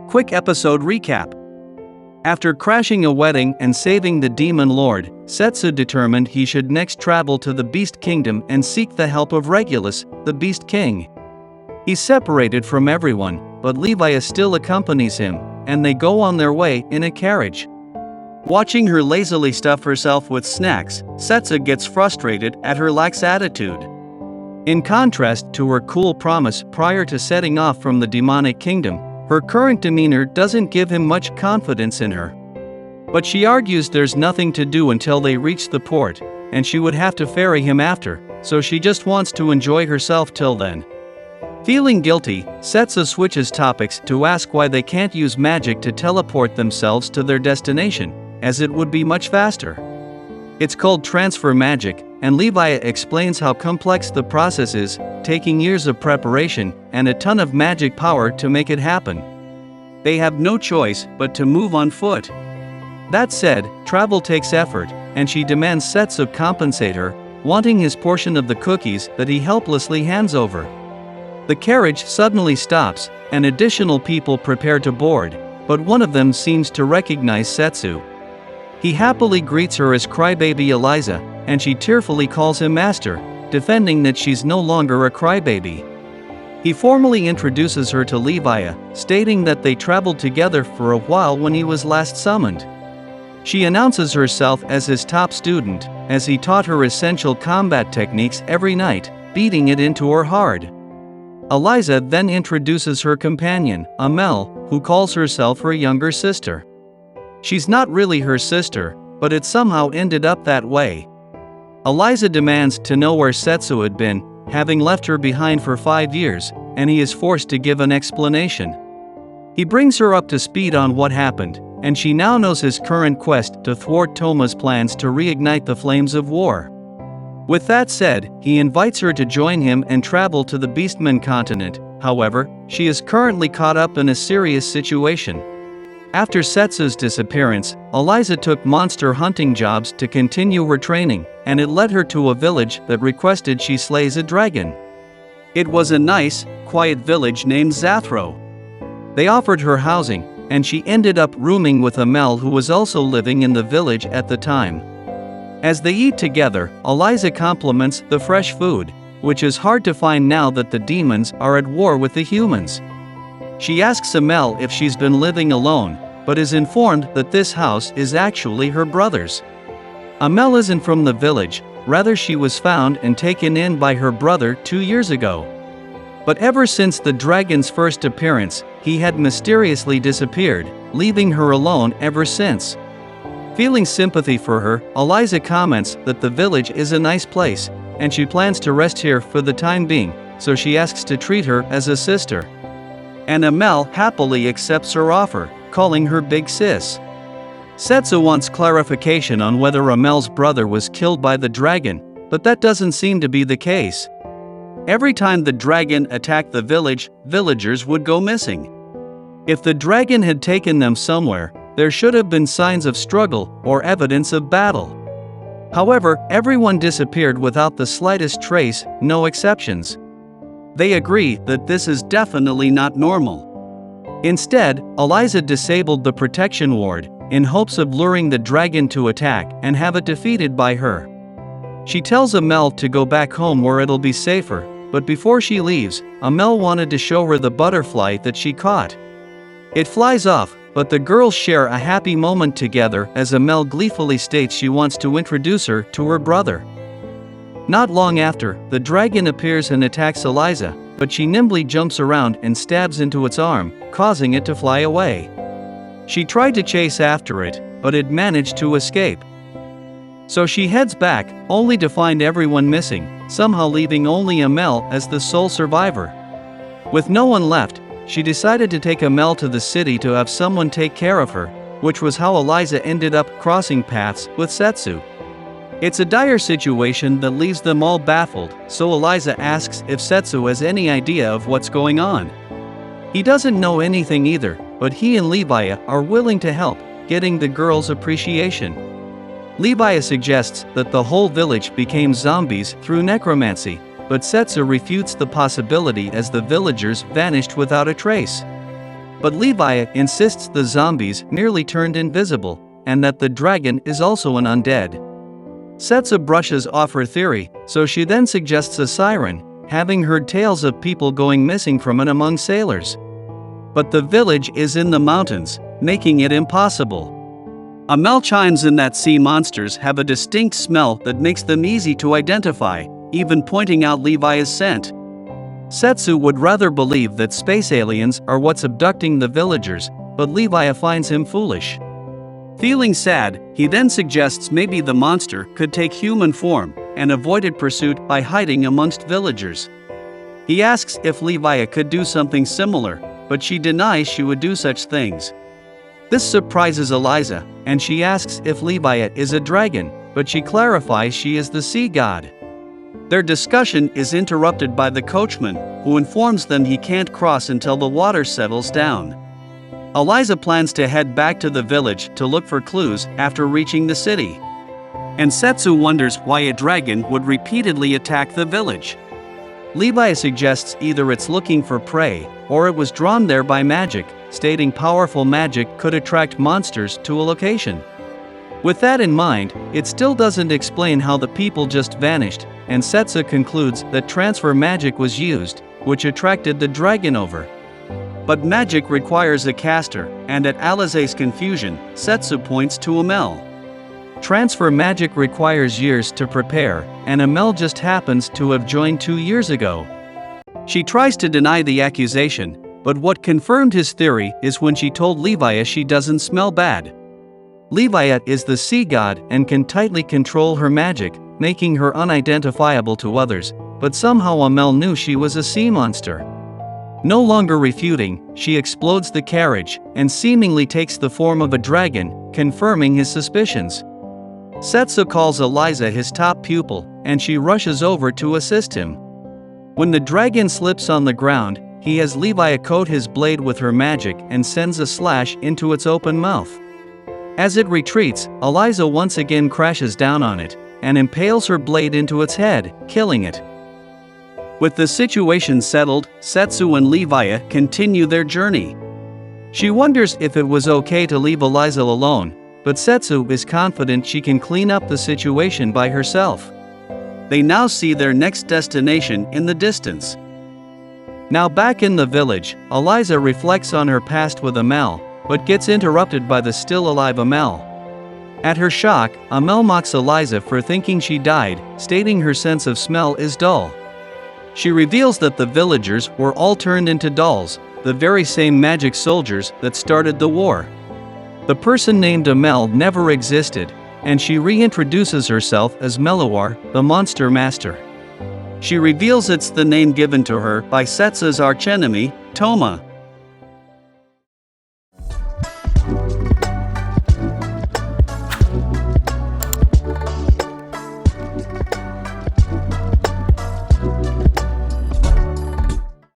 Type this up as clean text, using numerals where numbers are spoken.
Quick episode recap. After crashing a wedding and saving the demon lord, Setsu determined he should next travel to the Beast Kingdom and seek the help of Regulus, the Beast King. He's separated from everyone, but Levia still accompanies him, and they go on their way in a carriage. Watching her lazily stuff herself with snacks, Setsu gets frustrated at her lax attitude. In contrast to her cool promise prior to setting off from the demonic kingdom, her current demeanor doesn't give him much confidence in her. But she argues there's nothing to do until they reach the port, and she would have to ferry him after, so she just wants to enjoy herself till then. Feeling guilty, Setsu switches topics to ask why they can't use magic to teleport themselves to their destination, as it would be much faster. It's called transfer magic, and Levia explains how complex the process is, taking years of preparation and a ton of magic power to make it happen. They have no choice but to move on foot. That said, travel takes effort, and she demands Setsu compensate her, wanting his portion of the cookies that he helplessly hands over. The carriage suddenly stops, and additional people prepare to board, but one of them seems to recognize Setsu. He happily greets her as crybaby Eliza, and she tearfully calls him master, defending that she's no longer a crybaby. He formally introduces her to Levia, stating that they traveled together for a while when he was last summoned. She announces herself as his top student, as he taught her essential combat techniques every night, beating it into her hard. Eliza then introduces her companion, Amel, who calls herself her younger sister. She's not really her sister, but it somehow ended up that way. Eliza demands to know where Setsu had been, having left her behind for 5 years, and he is forced to give an explanation. He brings her up to speed on what happened, and she now knows his current quest to thwart Toma's plans to reignite the flames of war. With that said, he invites her to join him and travel to the Beastman continent. However, she is currently caught up in a serious situation. After Setsu's disappearance, Eliza took monster hunting jobs to continue her training, and it led her to a village that requested she slays a dragon. It was a nice, quiet village named Zathro. They offered her housing, and she ended up rooming with Amel, who was also living in the village at the time. As they eat together, Eliza compliments the fresh food, which is hard to find now that the demons are at war with the humans. She asks Amel if she's been living alone, but is informed that this house is actually her brother's. Amel isn't from the village, rather she was found and taken in by her brother 2 years ago. But ever since the dragon's first appearance, he had mysteriously disappeared, leaving her alone ever since. Feeling sympathy for her, Eliza comments that the village is a nice place, and she plans to rest here for the time being, so she asks to treat her as a sister. And Amel happily accepts her offer, calling her Big Sis. Setsu wants clarification on whether Amel's brother was killed by the dragon, but that doesn't seem to be the case. Every time the dragon attacked the village, villagers would go missing. If the dragon had taken them somewhere, there should have been signs of struggle or evidence of battle. However, everyone disappeared without the slightest trace, no exceptions. They agree that this is definitely not normal. Instead, Eliza disabled the protection ward, in hopes of luring the dragon to attack and have it defeated by her. She tells Amel to go back home where it'll be safer, but before she leaves, Amel wanted to show her the butterfly that she caught. It flies off, but the girls share a happy moment together as Amel gleefully states she wants to introduce her to her brother. Not long after, the dragon appears and attacks Eliza, but she nimbly jumps around and stabs into its arm, causing it to fly away. She tried to chase after it, but it managed to escape. So she heads back, only to find everyone missing, somehow leaving only Amel as the sole survivor. With no one left, she decided to take Amel to the city to have someone take care of her, which was how Eliza ended up crossing paths with Setsu. It's a dire situation that leaves them all baffled, so Eliza asks if Setsu has any idea of what's going on. He doesn't know anything either, but he and Levia are willing to help, getting the girls' appreciation. Levia suggests that the whole village became zombies through necromancy, but Setsu refutes the possibility as the villagers vanished without a trace. But Levia insists the zombies merely turned invisible, and that the dragon is also an undead. Setsu brushes off her theory, so she then suggests a siren, having heard tales of people going missing from and among sailors. But the village is in the mountains, making it impossible. Amel chimes in that sea monsters have a distinct smell that makes them easy to identify, even pointing out Levia's scent. Setsu would rather believe that space aliens are what's abducting the villagers, but Levia finds him foolish. Feeling sad, he then suggests maybe the monster could take human form and avoided pursuit by hiding amongst villagers. He asks if Levia could do something similar, but she denies she would do such things. This surprises Eliza, and she asks if Levia is a dragon, but she clarifies she is the sea god. Their discussion is interrupted by the coachman, who informs them he can't cross until the water settles down. Eliza plans to head back to the village to look for clues after reaching the city. And Setsu wonders why a dragon would repeatedly attack the village. Levia suggests either it's looking for prey, or it was drawn there by magic, stating powerful magic could attract monsters to a location. With that in mind, it still doesn't explain how the people just vanished, and Setsu concludes that transfer magic was used, which attracted the dragon over. But magic requires a caster, and at Alize's confusion, Setsu points to Amel. Transfer magic requires years to prepare, and Amel just happens to have joined 2 years ago. She tries to deny the accusation, but what confirmed his theory is when she told Levia she doesn't smell bad. Levia is the sea god and can tightly control her magic, making her unidentifiable to others, but somehow Amel knew she was a sea monster. No longer refuting, she explodes the carriage and seemingly takes the form of a dragon, confirming his suspicions. Setsu calls Eliza his top pupil, and she rushes over to assist him. When the dragon slips on the ground, he has Levia coat his blade with her magic and sends a slash into its open mouth. As it retreats, Eliza once again crashes down on it, and impales her blade into its head, killing it. With the situation settled, Setsu and Levia continue their journey. She wonders if it was okay to leave Eliza alone, but Setsu is confident she can clean up the situation by herself. They now see their next destination in the distance. Now back in the village, Eliza reflects on her past with Amel, but gets interrupted by the still-alive Amel. At her shock, Amel mocks Eliza for thinking she died, stating her sense of smell is dull. She reveals that the villagers were all turned into dolls, the very same magic soldiers that started the war. The person named Amel never existed, and she reintroduces herself as Meluar, the monster master. She reveals it's the name given to her by Setsu's archenemy, Toma.